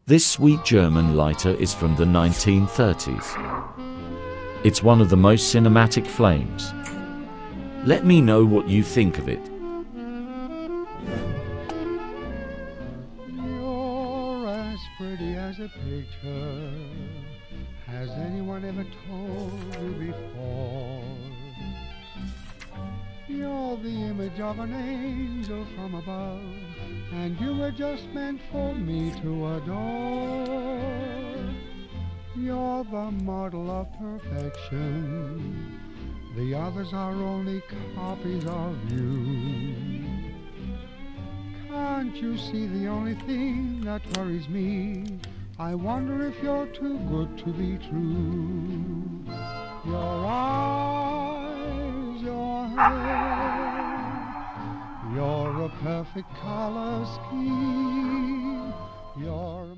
This sweet German lighter is from the 1930s. It's one of the most cinematic flames. Let me know what you think of it. You're as pretty as a picture. Has anyone ever told you before? You're the image of an angel from above, and you were just meant for me to adore. You're the model of perfection. The others are only copies of you. Can't you see the only thing that worries me? I wonder if you're too good to be true. Your eyes, your hair, you're a perfect color scheme. You're